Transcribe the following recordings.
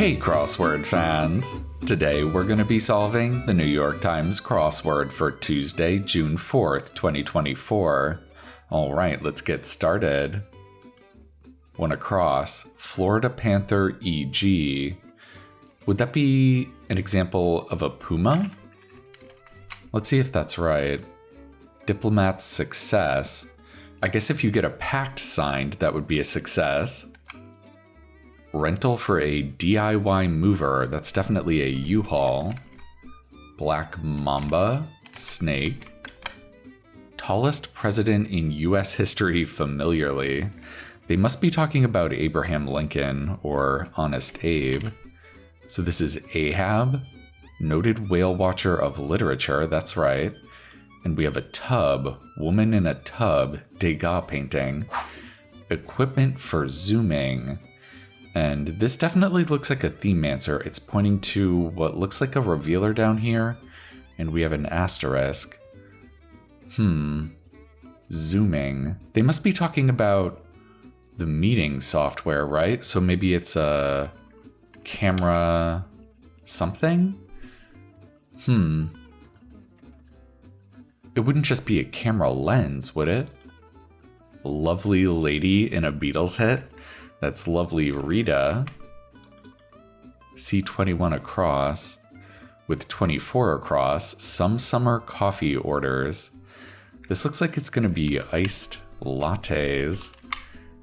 Hey crossword fans! Today we're going to be solving the New York Times crossword for Tuesday, June 4th, 2024. Alright, let's get started. When across, Florida Panther EG. Would that be an example of a puma? Let's see if that's right. Diplomat's success. I guess if you get a pact signed, that would be a success. Rental for a DIY mover. That's definitely a U-Haul. Black mamba. Snake. Tallest president in U.S. history familiarly. They must be talking about Abraham Lincoln or Honest Abe. So this is Ahab. Noted whale watcher of literature. That's right. And we have a tub. Woman in a tub. Degas painting. Equipment for zooming. And this definitely looks like a theme answer. It's pointing to what looks like a revealer down here. And we have an asterisk. Zooming. They must be talking about the meeting software, right? So maybe it's a camera something? It wouldn't just be a camera lens, would it? Lovely lady in a Beatles hit? That's lovely Rita. C21 across with 24 across. Some summer coffee orders. This looks like it's going to be iced lattes.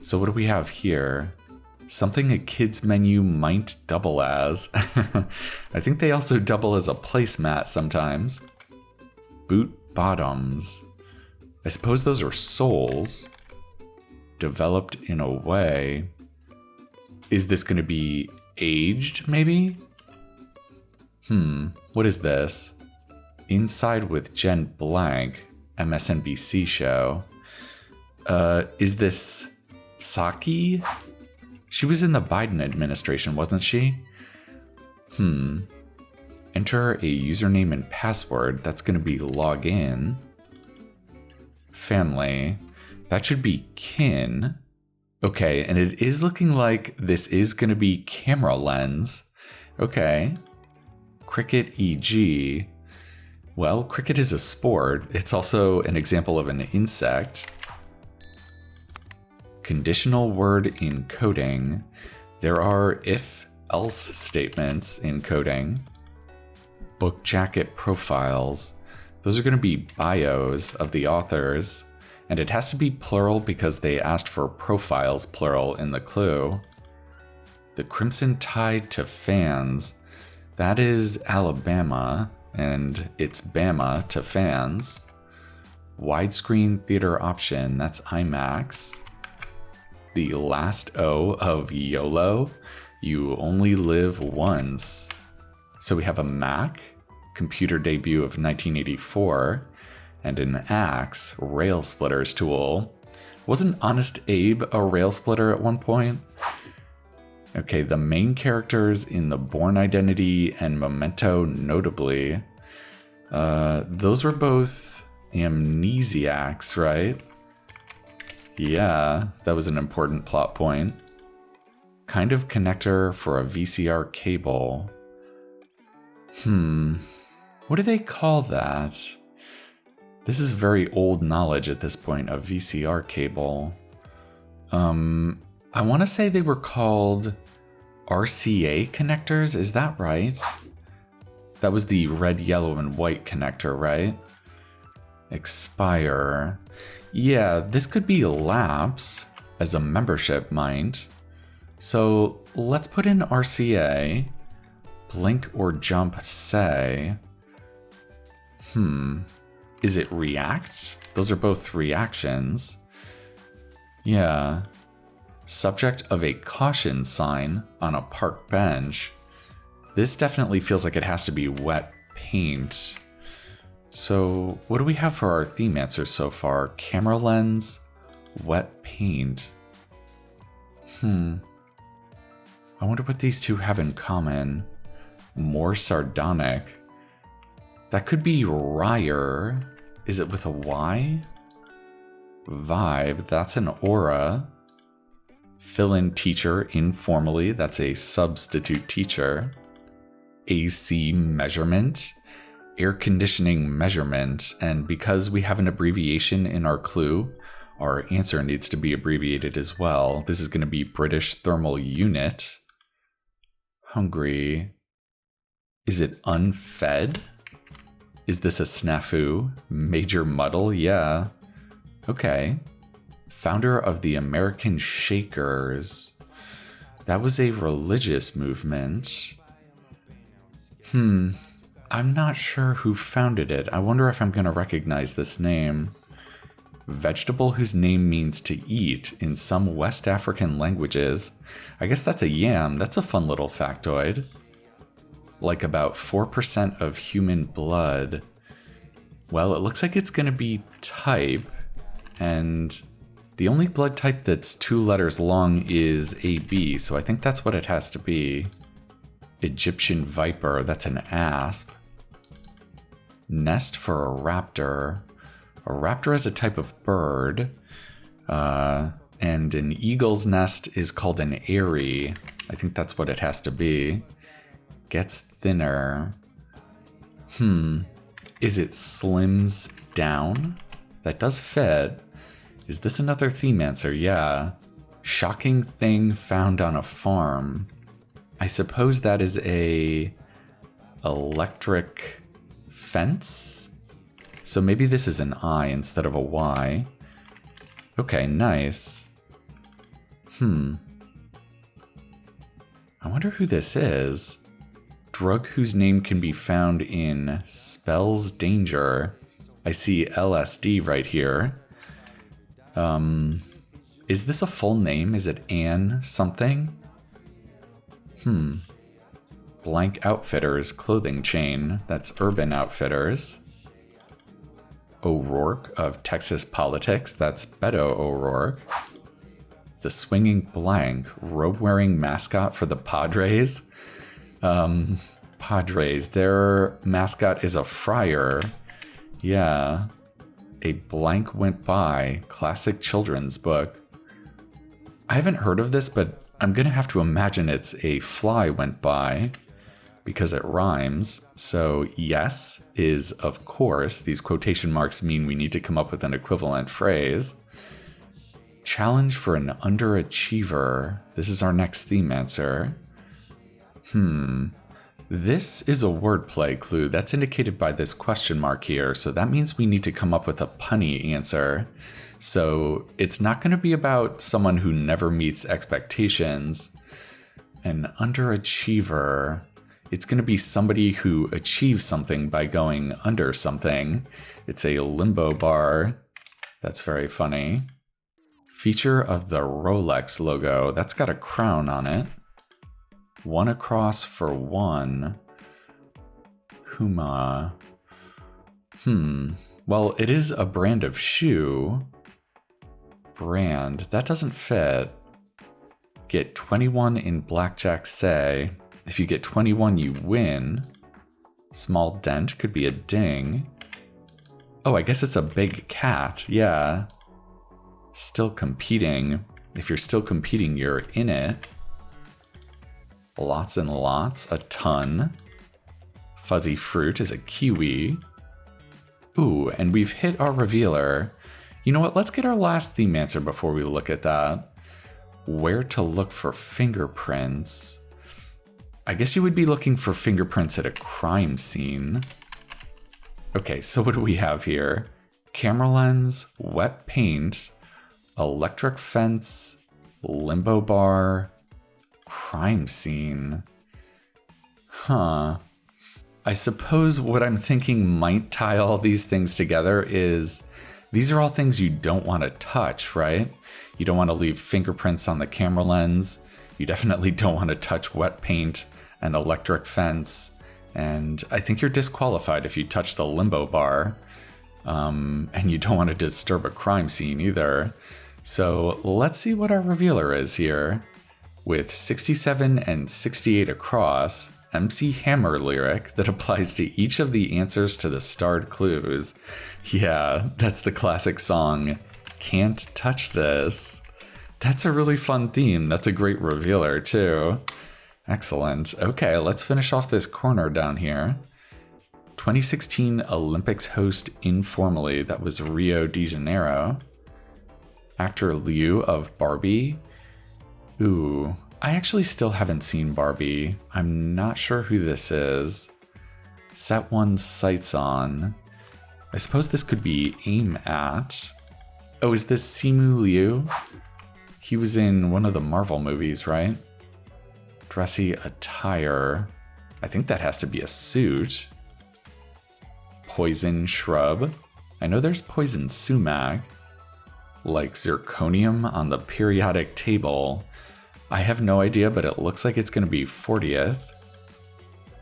So what do we have here? Something a kid's menu might double as. I think they also double as a placemat sometimes. Boot bottoms. I suppose those are soles. Developed in a way. Is this going to be aged, maybe? What is this? Inside with Jen Blank, MSNBC show. Is this Psaki? She was in the Biden administration, wasn't she? Enter a username and password. That's going to be login. Family. That should be kin. Okay, and it is looking like this is going to be camera lens. Okay. Cricket EG. Well, cricket is a sport. It's also an example of an insect. Conditional word in coding. There are if-else statements in coding. Book jacket profiles. Those are going to be bios of the authors. And it has to be plural because they asked for profiles plural in the clue. The Crimson Tide to fans. That is Alabama, and it's Bama to fans. Widescreen theater option, that's IMAX. The last O of YOLO, you only live once. So we have a Mac, computer debut of 1984, and an axe, rail splitters tool. Wasn't Honest Abe a rail splitter at one point? Okay, the main characters in The Bourne Identity and Memento notably. Those were both amnesiacs, right? Yeah, that was an important plot point. Kind of connector for a VCR cable. What do they call that? This is very old knowledge at this point, a VCR cable. I want to say they were called RCA connectors, is that right? That was the red, yellow, and white connector, right? Expire. Yeah, this could be lapse as a membership might. So let's put in RCA. Blink or jump say. Is it react? Those are both reactions. Yeah. Subject of a caution sign on a park bench. This definitely feels like it has to be wet paint. So what do we have for our theme answers so far? Camera lens, wet paint. I wonder what these two have in common. More sardonic. That could be Ryer. Is it with a Y? Vibe, that's an aura. Fill-in teacher informally, that's a substitute teacher. AC measurement, air conditioning measurement, and because we have an abbreviation in our clue, our answer needs to be abbreviated as well. This is going to be British thermal unit. Hungry. Is it unfed? Is this a snafu? Major muddle? Yeah. Okay. Founder of the American Shakers. That was a religious movement. I'm not sure who founded it. I wonder if I'm going to recognize this name. Vegetable whose name means to eat in some West African languages. I guess that's a yam. That's a fun little factoid. Like about 4% of human blood. Well, it looks like it's going to be type. And the only blood type that's 2 letters long is AB. So I think that's what it has to be. Egyptian viper, that's an asp. Nest for a raptor. A raptor is a type of bird. And an eagle's nest is called an eyrie. I think that's what it has to be. Gets thinner. Is it slims down? That does fit. Is this another theme answer? Yeah. Shocking thing found on a farm. I suppose that is a electric fence? So maybe this is an I instead of a Y. Okay, nice. I wonder who this is. Drug whose name can be found in Spells Danger. I see LSD right here. Is this a full name? Is it Anne something? Blank Outfitters clothing chain. That's Urban Outfitters. O'Rourke of Texas Politics. That's Beto O'Rourke. The Swinging Blank. Robe-wearing mascot for the Padres. Padres. Their mascot is a friar. Yeah. A Blank Went By. Classic children's book. I haven't heard of this, but I'm going to have to imagine it's a fly went by because it rhymes. So yes is of course. These quotation marks mean we need to come up with an equivalent phrase. Challenge for an underachiever. This is our next theme answer. This is a wordplay clue that's indicated by this question mark here. So that means we need to come up with a punny answer. So it's not going to be about someone who never meets expectations. An underachiever. It's going to be somebody who achieves something by going under something. It's a limbo bar. That's very funny. Feature of the Rolex logo. That's got a crown on it. One across for one. Huma. Well, it is a brand of shoe. Brand. That doesn't fit. Get 21 in blackjack, say. If you get 21, you win. Small dent could be a ding. Oh, I guess it's a big cat. Yeah. Still competing. If you're still competing, you're in it. Lots and lots. A ton. Fuzzy fruit is a kiwi. Ooh, and we've hit our revealer. You know what? Let's get our last theme answer before we look at that. Where to look for fingerprints. I guess you would be looking for fingerprints at a crime scene. Okay, so what do we have here? Camera lens, wet paint, electric fence, limbo bar, crime scene. I suppose what I'm thinking might tie all these things together is these are all things you don't want to touch, right? You don't want to leave fingerprints on the camera lens. You definitely don't want to touch wet paint and electric fence. And I think you're disqualified if you touch the limbo bar. And you don't want to disturb a crime scene either. So let's see what our revealer is here. With 67 and 68 across, MC Hammer lyric that applies to each of the answers to the starred clues. Yeah, that's the classic song, Can't Touch This. That's a really fun theme. That's a great revealer, too. Excellent. Okay, let's finish off this corner down here. 2016 Olympics host informally. That was Rio de Janeiro. Actor Liu of Barbie. Ooh, I actually still haven't seen Barbie. I'm not sure who this is. Set one's sights on. I suppose this could be aim at. Oh, is this Simu Liu? He was in one of the Marvel movies, right? Dressy attire. I think that has to be a suit. Poison shrub. I know there's poison sumac. Like zirconium on the periodic table. I have no idea, but it looks like it's going to be 40th.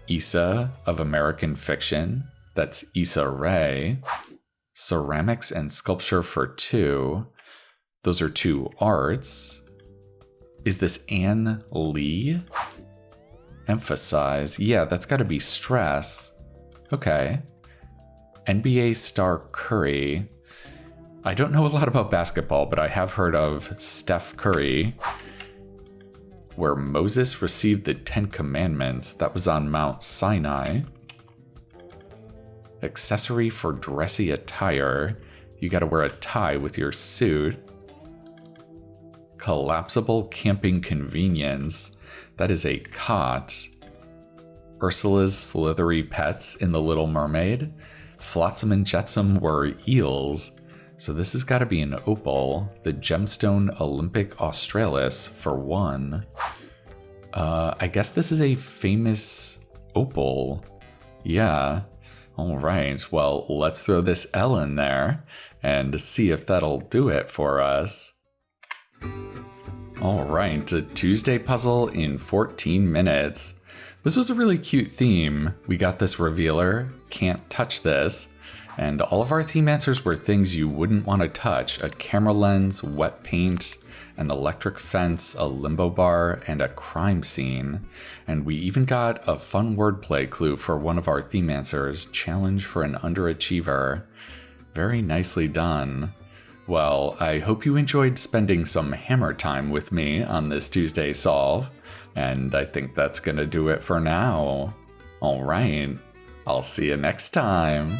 Issa of American Fiction. That's Issa Rae. Ceramics and Sculpture for 2. Those are 2 arts. Is this Anne Lee? Emphasize. Yeah, that's got to be stress. Okay. NBA star Curry. I don't know a lot about basketball, but I have heard of Steph Curry. Where Moses received the 10 Commandments. That was on Mount Sinai. Accessory for dressy attire. You gotta wear a tie with your suit. Collapsible camping convenience. That is a cot. Ursula's slithery pets in The Little Mermaid. Flotsam and Jetsam were eels. So this has got to be an opal. The gemstone Olympic Australis for 1. I guess this is a famous opal. Yeah. All right. Well, let's throw this L in there and see if that'll do it for us. All right. A Tuesday puzzle in 14 minutes. This was a really cute theme. We got this revealer, can't touch this. And all of our theme answers were things you wouldn't want to touch. A camera lens, wet paint, an electric fence, a limbo bar, and a crime scene. And we even got a fun wordplay clue for one of our theme answers, challenge for an underachiever. Very nicely done. Well, I hope you enjoyed spending some hammer time with me on this Tuesday solve. And I think that's gonna do it for now. All right, I'll see you next time.